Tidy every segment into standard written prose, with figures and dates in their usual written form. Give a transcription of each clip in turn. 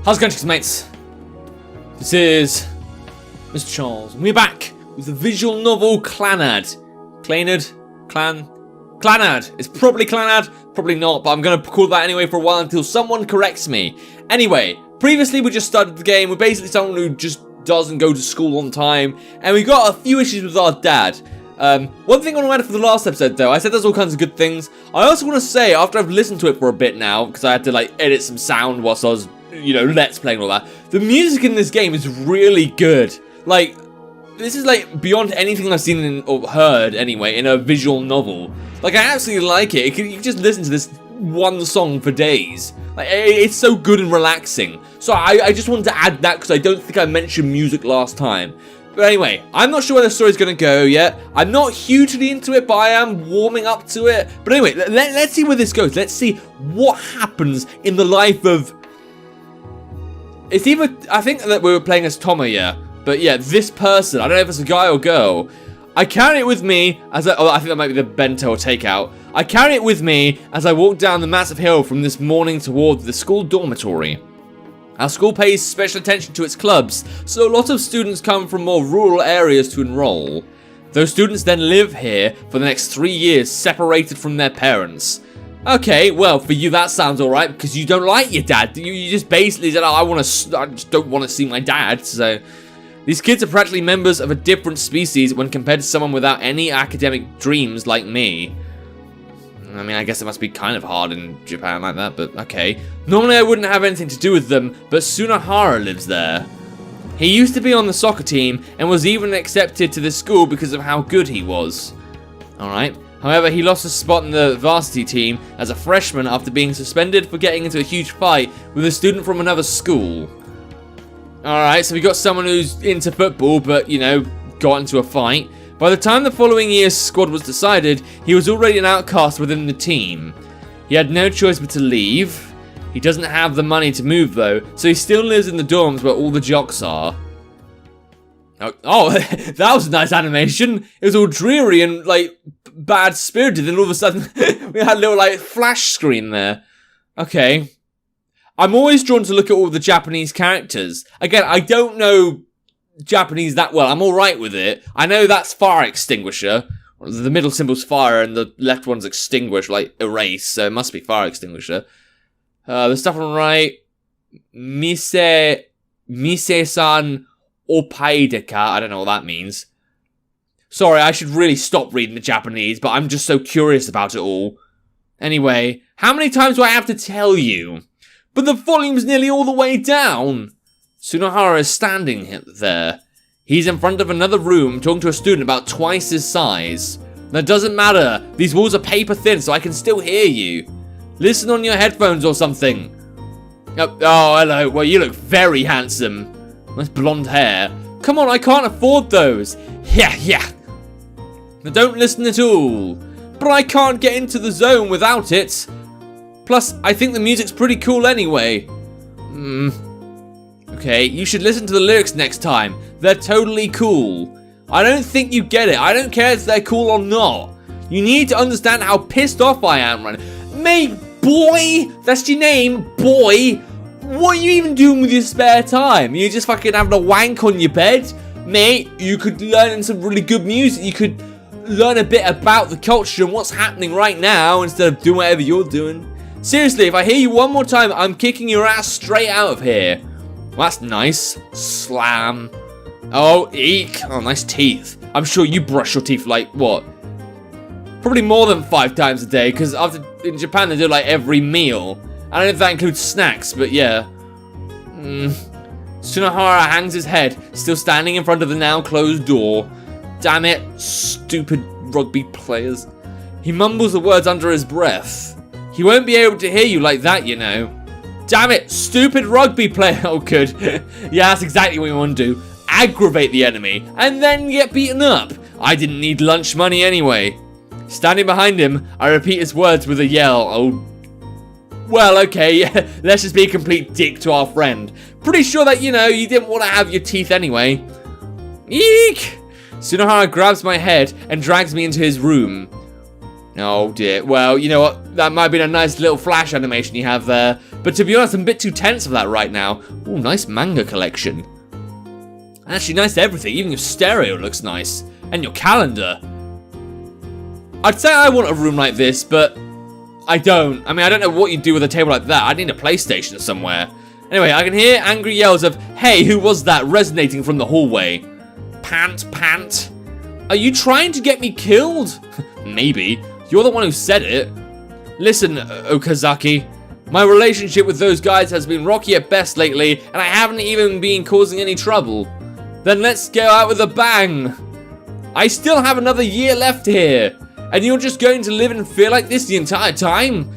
How's it going, mates? This is Mrjacharles, and we're back with the visual novel Clannad. Clannad. It's probably Clannad, probably not, but I'm going to call that anyway for a while until someone corrects me. Anyway, previously we just started the game. We're basically someone who just doesn't go to school on time, and we got a few issues with our dad. One thing I want to add for the last episode, though, I said there's all kinds of good things. I also want to say, after I've listened to it for a bit now, because I had to, like, edit some sound whilst I was, you know, let's play and all that, the music in this game is really good. Like, this is, like, beyond anything I've seen or heard, anyway, in a visual novel. Like, I absolutely like it. You can just listen to this one song for days. Like, it's so good and relaxing. So I just wanted to add that because I don't think I mentioned music last time. But anyway, I'm not sure where the story's going to go yet. I'm not hugely into it, but I am warming up to it. But anyway, let's see where this goes. Let's see what happens in the life of... It's either... I think that we were playing as Tomoya. But yeah, this person. I don't know if it's a guy or girl. I carry it with me as I... Oh, I think that might be the bento or takeout. I carry it with me as I walk down the massive hill from this morning toward the school dormitory. Our school pays special attention to its clubs, so a lot of students come from more rural areas to enroll. Those students then live here for the next 3 years, separated from their parents. Okay, well, for you that sounds alright, because you don't like your dad. You just basically said, oh, I just don't want to see my dad, so... These kids are practically members of a different species when compared to someone without any academic dreams like me. I mean, I guess it must be kind of hard in Japan like that, but okay. Normally I wouldn't have anything to do with them, but Sunohara lives there. He used to be on the soccer team and was even accepted to the school because of how good he was. Alright. However, he lost his spot in the varsity team as a freshman after being suspended for getting into a huge fight with a student from another school. Alright, so we got someone who's into football, but, you know, got into a fight. By the time the following year's squad was decided, he was already an outcast within the team. He had no choice but to leave. He doesn't have the money to move though, so he still lives in the dorms where all the jocks are. Oh, that was a nice animation. It was all dreary and, like, bad-spirited, and all of a sudden we had a little, like, flash screen there. Okay. I'm always drawn to look at all the Japanese characters. Again, I don't know Japanese that well. I'm alright with it. I know that's fire extinguisher. The middle symbol's fire and the left one's extinguish, like erase, so it must be fire extinguisher. The stuff on the right, Mise-san opaideka. I don't know what that means. Sorry, I should really stop reading the Japanese, but I'm just so curious about it all. Anyway, how many times do I have to tell you? But the volume's nearly all the way down. Sunohara is standing there. He's in front of another room talking to a student about twice his size. That doesn't matter. These walls are paper thin, so I can still hear you. Listen on your headphones or something. Oh, hello. Well, you look very handsome. Nice blonde hair. Come on, I can't afford those. Yeah. Now don't listen at all. But I can't get into the zone without it. Plus, I think the music's pretty cool anyway. Okay, you should listen to the lyrics next time. They're totally cool. I don't think you get it. I don't care if they're cool or not. You need to understand how pissed off I am right now. Mate, boy! That's your name, boy! What are you even doing with your spare time? You just fucking having a wank on your bed? Mate, you could learn some really good music. You could learn a bit about the culture and what's happening right now instead of doing whatever you're doing. Seriously, if I hear you one more time, I'm kicking your ass straight out of here. Well, that's nice. Slam. Oh, eek. Oh, nice teeth. I'm sure you brush your teeth like, what? Probably more than 5 times a day, because in Japan they do like every meal. I don't know if that includes snacks, but yeah. Sunohara hangs his head, still standing in front of the now closed door. Damn it, stupid rugby players. He mumbles the words under his breath. He won't be able to hear you like that, you know. Damn it, stupid rugby player. Oh, good. Yeah, that's exactly what we want to do. Aggravate the enemy, and then get beaten up. I didn't need lunch money anyway. Standing behind him, I repeat his words with a yell. Oh, well, okay, let's just be a complete dick to our friend. Pretty sure that, you know, you didn't want to have your teeth anyway. Eek! Sunohara grabs my head and drags me into his room. Oh dear. Well, you know what? That might have been a nice little flash animation you have there. But to be honest, I'm a bit too tense for that right now. Ooh, nice manga collection. Actually, nice everything. Even your stereo looks nice. And your calendar. I'd say I want a room like this, but I don't. I mean, I don't know what you'd do with a table like that. I'd need a PlayStation somewhere. Anyway, I can hear angry yells of, "Hey, who was that?" resonating from the hallway. Pant. Are you trying to get me killed? Maybe. You're the one who said it. Listen, Okazaki. My relationship with those guys has been rocky at best lately, and I haven't even been causing any trouble. Then let's go out with a bang. I still have another year left here, and you're just going to live in fear like this the entire time?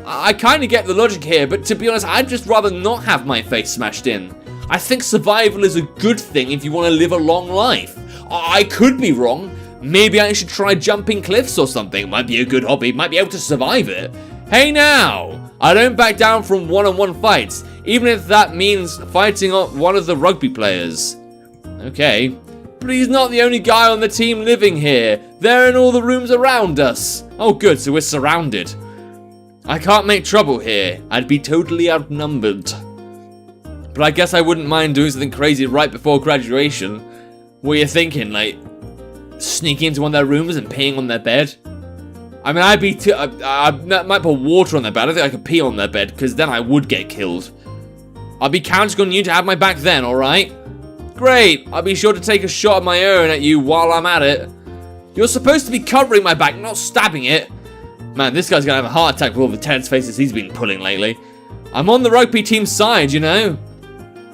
I kind of get the logic here, but to be honest, I'd just rather not have my face smashed in. I think survival is a good thing if you want to live a long life. I could be wrong. Maybe I should try jumping cliffs or something. Might be a good hobby. Might be able to survive it. Hey now! I don't back down from one-on-one fights, even if that means fighting one of the rugby players. Okay. But he's not the only guy on the team living here. They're in all the rooms around us. Oh good, so we're surrounded. I can't make trouble here. I'd be totally outnumbered. But I guess I wouldn't mind doing something crazy right before graduation. What are you thinking, like, sneaking into one of their rooms and peeing on their bed? I mean, I might put water on their bed. I don't think I could pee on their bed, because then I would get killed. I'll be counting on you to have my back then, alright? Great, I'll be sure to take a shot of my own at you while I'm at it. You're supposed to be covering my back, not stabbing it. Man, this guy's gonna have a heart attack with all the tense faces he's been pulling lately. I'm on the rugby team's side, you know?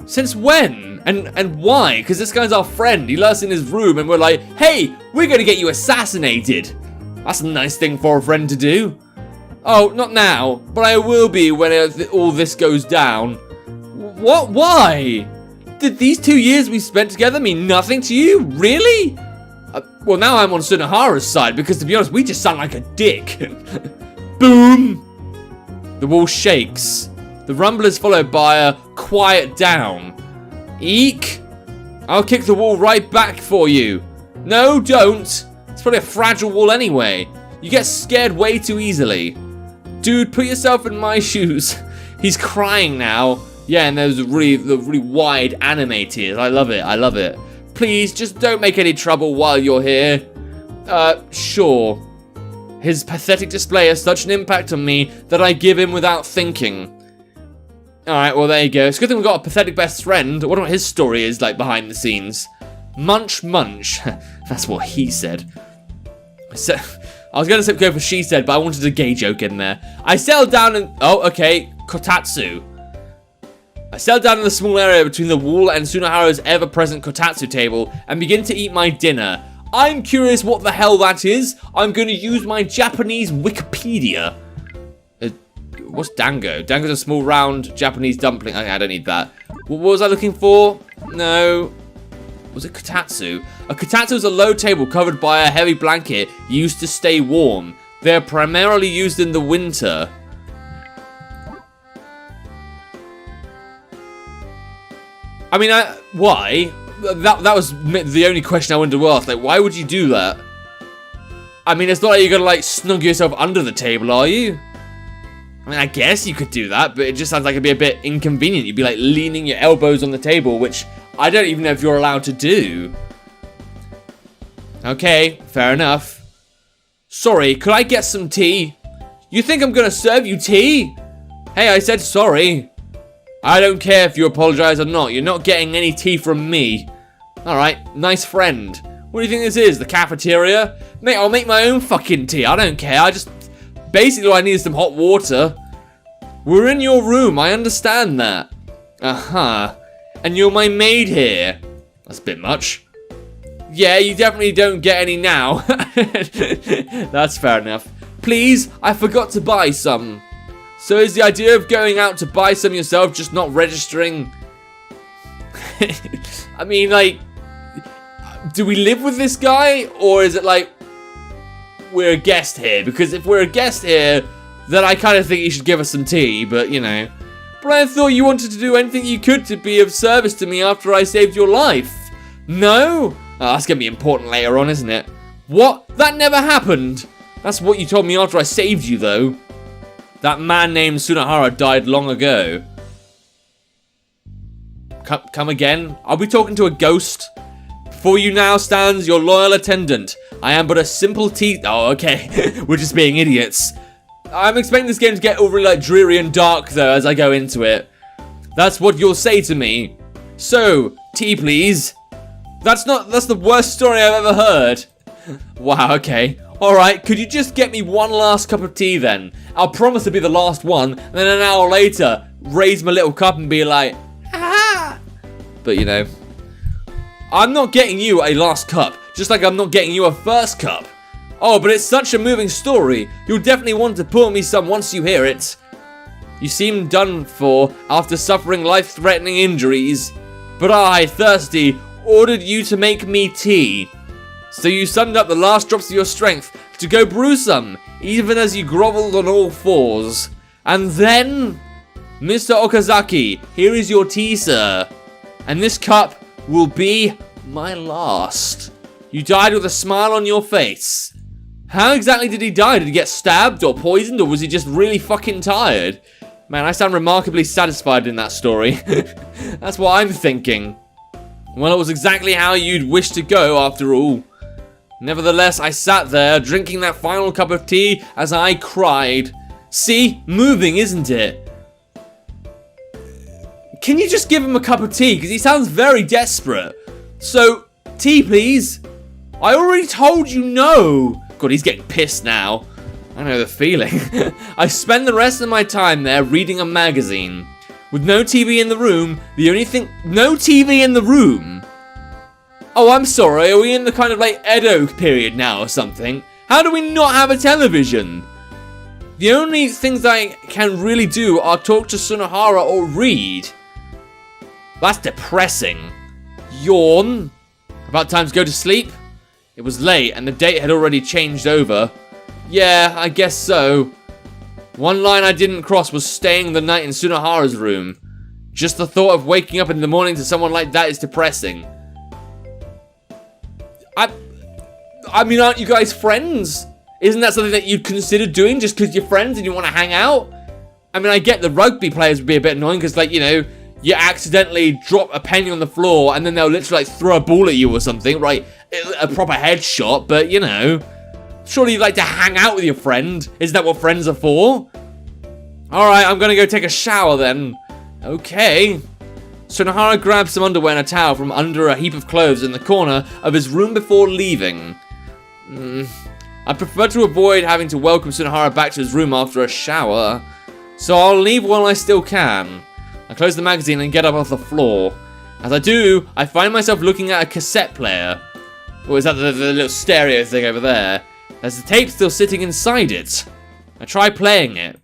Since when? And why? Because this guy's our friend. He let us in his room and we're like, hey, we're gonna get you assassinated. That's a nice thing for a friend to do. Oh, not now, but I will be when all this goes down. What? Why? Did these 2 years we spent together mean nothing to you? Really? Well, now I'm on Sunohara's side because, to be honest, we just sound like a dick. Boom! The wall shakes. The rumble is followed by a quiet down. Eek! I'll kick the wall right back for you. No, don't. It's probably a fragile wall anyway. You get scared way too easily. Dude, put yourself in my shoes. He's crying now. Yeah, and there's the really wide anime tears. I love it. Please, just don't make any trouble while you're here. Sure. His pathetic display has such an impact on me that I give in without thinking. Alright, well there you go. It's a good thing we've got a pathetic best friend. I wonder what his story is like behind the scenes. Munch. That's what he said. I was going to go for she said, but I wanted a gay joke in there. I settled down in... Oh, okay. Kotatsu. I settled down in the small area between the wall and Sunohara's ever-present kotatsu table and begin to eat my dinner. I'm curious what the hell that is. I'm going to use my Japanese Wikipedia. What's dango? Dango's a small, round Japanese dumpling. Okay, I don't need that. What was I looking for? No. Was it kotatsu? A kotatsu is a low table covered by a heavy blanket used to stay warm. They are primarily used in the winter. I mean, why? That was the only question I wanted to ask. Like, why would you do that? I mean, it's not like you're gonna, like, snug yourself under the table, are you? I mean, I guess you could do that, but it just sounds like it'd be a bit inconvenient. You'd be, like, leaning your elbows on the table, which I don't even know if you're allowed to do. Okay, fair enough. Sorry, could I get some tea? You think I'm gonna serve you tea? Hey, I said sorry. I don't care if you apologize or not. You're not getting any tea from me. Alright, nice friend. What do you think this is? The cafeteria? Mate, I'll make my own fucking tea. I don't care. Basically, all I need is some hot water. We're in your room. I understand that. Uh-huh. And you're my maid here. That's a bit much. Yeah, you definitely don't get any now. That's fair enough. Please, I forgot to buy some. So is the idea of going out to buy some yourself just not registering? I mean, like, do we live with this guy? Or is it like, we're a guest here? Because if we're a guest here, then I kind of think you should give us some tea, but you know. But I thought you wanted to do anything you could to be of service to me after I saved your life. No? Oh, that's going to be important later on, isn't it? What? That never happened. That's what you told me after I saved you, though. That man named Sunohara died long ago. Come again? Are we talking to a ghost? Before you now stands your loyal attendant. I am but a simple Oh, okay. We're just being idiots. I'm expecting this game to get overly like dreary and dark though as I go into it. That's what you'll say to me. So, tea please. That's the worst story I've ever heard. Wow, okay. Alright, could you just get me one last cup of tea then? I'll promise to be the last one, and then an hour later, raise my little cup and be like, ah! But you know, I'm not getting you a last cup, just like I'm not getting you a first cup. Oh, but it's such a moving story. You'll definitely want to pour me some once you hear it. You seem done for after suffering life-threatening injuries, but I, thirsty, ordered you to make me tea. So you summoned up the last drops of your strength to go brew some, even as you grovelled on all fours. And then, Mr. Okazaki, here is your tea, sir. And this cup will be my last. You died with a smile on your face. How exactly did he die? Did he get stabbed or poisoned, or was he just really fucking tired? Man, I sound remarkably satisfied in that story. That's what I'm thinking. Well, it was exactly how you'd wish to go, after all. Nevertheless, I sat there, drinking that final cup of tea as I cried. See? Moving, isn't it? Can you just give him a cup of tea? Because he sounds very desperate. So, tea, please. I already told you no. God, he's getting pissed now. I know the feeling. I spend the rest of my time there reading a magazine. With no TV in the room, the only thing... No TV in the room? Oh, I'm sorry, are we in the kind of like Edo period now or something? How do we not have a television? The only things I can really do are talk to Sunohara or read. That's depressing. Yawn. About time to go to sleep? It was late and the date had already changed over. Yeah, I guess so. One line I didn't cross was staying the night in Sunohara's room. Just the thought of waking up in the morning to someone like that is depressing. I mean, aren't you guys friends? Isn't that something that you'd consider doing just because you're friends and you want to hang out? I mean, I get the rugby players would be a bit annoying because, like, you know, you accidentally drop a penny on the floor and then they'll literally, like, throw a ball at you or something, right? A proper headshot, but, you know, surely you'd like to hang out with your friend. Isn't that what friends are for? Alright, I'm gonna go take a shower then. Okay. Sunohara grabbed some underwear and a towel from under a heap of clothes in the corner of his room before leaving. I prefer to avoid having to welcome Sunohara back to his room after a shower, so I'll leave while I still can. I close the magazine and get up off the floor. As I do, I find myself looking at a cassette player. Or is that the little stereo thing over there? There's the tape still sitting inside it. I try playing it.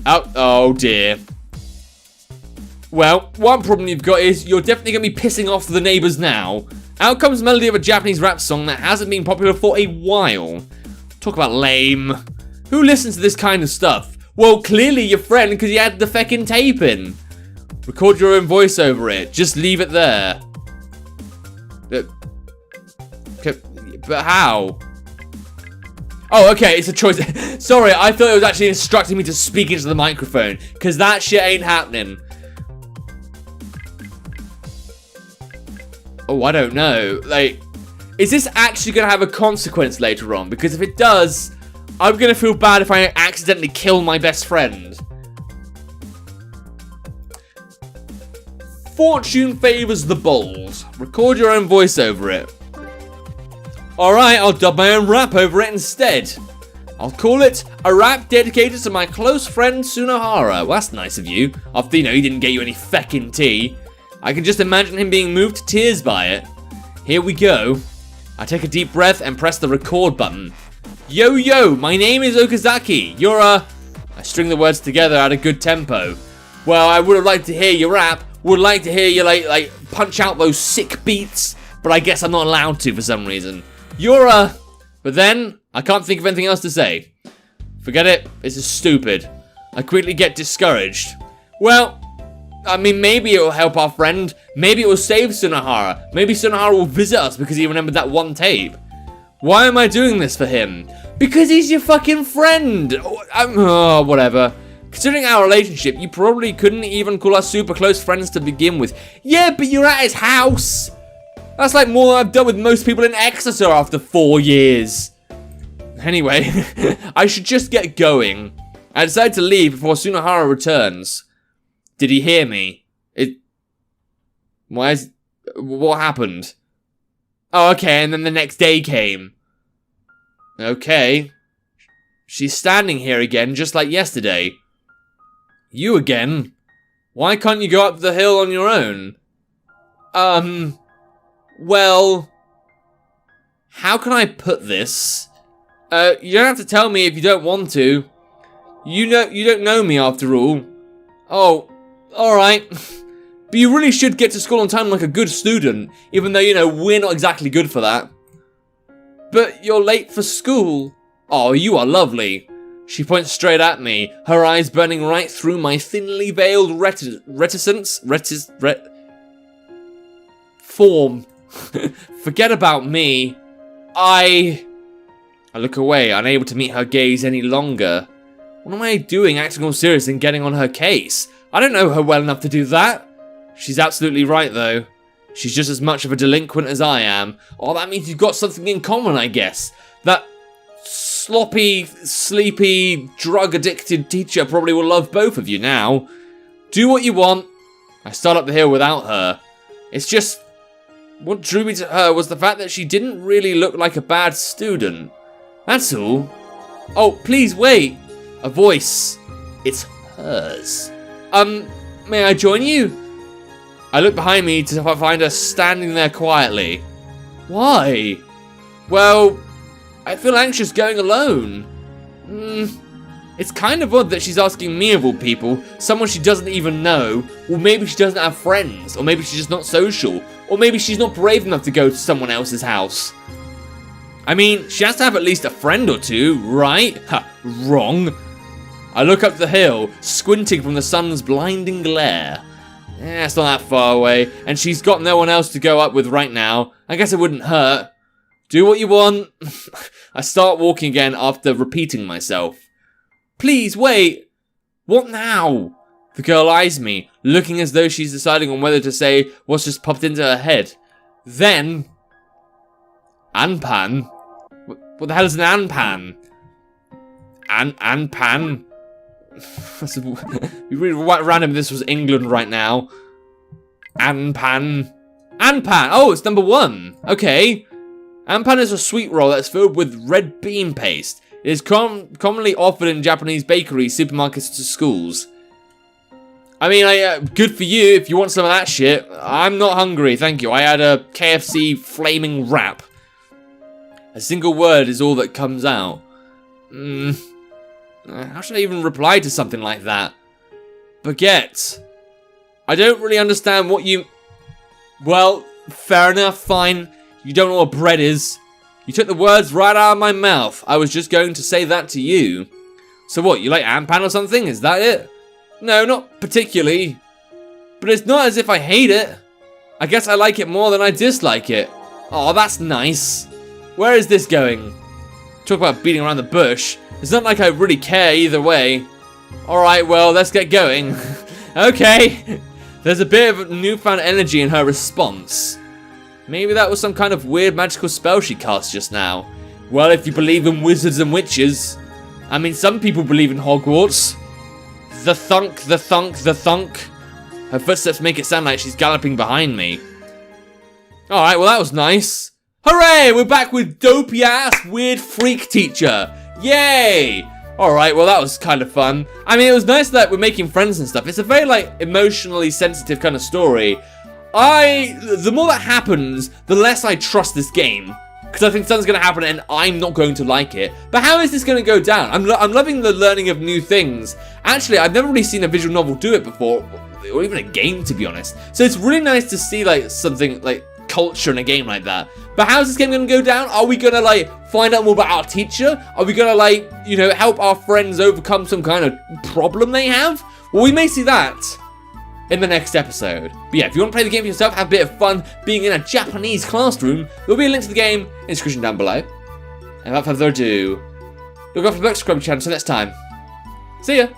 Oh dear. Well, one problem you've got is you're definitely going to be pissing off the neighbours now. Out comes the melody of a Japanese rap song that hasn't been popular for a while. Talk about lame. Who listens to this kind of stuff? Well, clearly your friend because he had the feckin' tape in. Record your own voice over it. Just leave it there. But how? Oh, okay, it's a choice. Sorry, I thought it was actually instructing me to speak into the microphone, because that shit ain't happening. Oh, I don't know. Like, is this actually going to have a consequence later on? Because if it does, I'm going to feel bad if I accidentally kill my best friend. Fortune favors the bold. Record your own voice over it. Alright, I'll dub my own rap over it instead. I'll call it a rap dedicated to my close friend Sunohara. Well, that's nice of you. After, you know, he didn't get you any feckin' tea. I can just imagine him being moved to tears by it. Here we go. I take a deep breath and press the record button. Yo, yo, my name is Okazaki. You're a... I string the words together at a good tempo. Well, I would have liked to hear your rap. Would like to hear you, like punch out those sick beats. But I guess I'm not allowed to for some reason. You're a... But then, I can't think of anything else to say. Forget it. This is stupid. I quickly get discouraged. Well... I mean, maybe it will help our friend. Maybe it will save Sunohara. Maybe Sunohara will visit us because he remembered that one tape. Why am I doing this for him? Because he's your fucking friend. Whatever. Considering our relationship, you probably couldn't even call us super close friends to begin with. Yeah, but you're at his house. That's like more than I've done with most people in Exeter after 4 years. Anyway, I should just get going. I decided to leave before Sunohara returns. Did he hear me? What happened? Oh, okay, and then the next day came. Okay. She's standing here again, just like yesterday. You again? Why can't you go up the hill on your own? Well... How can I put this? You don't have to tell me if you don't want to. You don't know me after all. Oh, alright. But you really should get to school on time like a good student, even though, we're not exactly good for that. But you're late for school. Oh, you are lovely. She points straight at me, her eyes burning right through my thinly veiled form. Forget about me. I look away, unable to meet her gaze any longer. What am I doing acting all serious and getting on her case? I don't know her well enough to do that. She's absolutely right, though. She's just as much of a delinquent as I am. Oh, that means you've got something in common, I guess. That sloppy, sleepy, drug-addicted teacher probably will love both of you now. Do what you want. I start up the hill without her. It's just... What drew me to her was the fact that she didn't really look like a bad student. That's all. Oh, please wait. A voice. It's hers. May I join you? I look behind me to find her standing there quietly. Why? Well, I feel anxious going alone. It's kind of odd that she's asking me of all people, someone she doesn't even know, or maybe she doesn't have friends, or maybe she's just not social, or maybe she's not brave enough to go to someone else's house. I mean, she has to have at least a friend or two, right? Ha, wrong. I look up the hill, squinting from the sun's blinding glare. It's not that far away, and she's got no one else to go up with right now. I guess it wouldn't hurt. Do what you want. I start walking again after repeating myself. Please, wait. What now? The girl eyes me, looking as though she's deciding on whether to say what's just popped into her head. Then... Anpan? What the hell is an anpan? Anpan? It'd be really random if this was England right now. Anpan. Anpan! Oh, it's number 1. Okay. Anpan is a sweet roll that's filled with red bean paste. It is commonly offered in Japanese bakeries, supermarkets, to schools. I mean, good for you if you want some of that shit. I'm not hungry, thank you. I had a KFC flaming wrap. A single word is all that comes out. How should I even reply to something like that? Baguette. I don't really understand what you... Well, fair enough, fine. You don't know what bread is. You took the words right out of my mouth. I was just going to say that to you. So what, you like Anpan or something? Is that it? No, not particularly. But it's not as if I hate it. I guess I like it more than I dislike it. Oh, that's nice. Where is this going? Talk about beating around the bush. It's not like I really care either way. Alright, well, let's get going. Okay. There's a bit of newfound energy in her response. Maybe that was some kind of weird magical spell she cast just now. Well, if you believe in wizards and witches. I mean, some people believe in Hogwarts. The thunk, the thunk, the thunk. Her footsteps make it sound like she's galloping behind me. Alright, well that was nice. Hooray! We're back with dopey-ass weird freak teacher. Yay! Alright, well that was kind of fun. I mean, it was nice that we're making friends and stuff. It's a very, emotionally sensitive kind of story. The more that happens, the less I trust this game. Because I think something's going to happen and I'm not going to like it. But how is this going to go down? I'm loving the learning of new things. Actually, I've never really seen a visual novel do it before. Or even a game, to be honest. So it's really nice to see, something, culture in a game like that. But how's this game going to go down? Are we going to, find out more about our teacher? Are we going to, help our friends overcome some kind of problem they have? Well, we may see that in the next episode. But yeah, if you want to play the game for yourself, have a bit of fun being in a Japanese classroom, there'll be a link to the game in the description down below. And without further ado, Look out for the next subscribe channel. Until next time. See ya.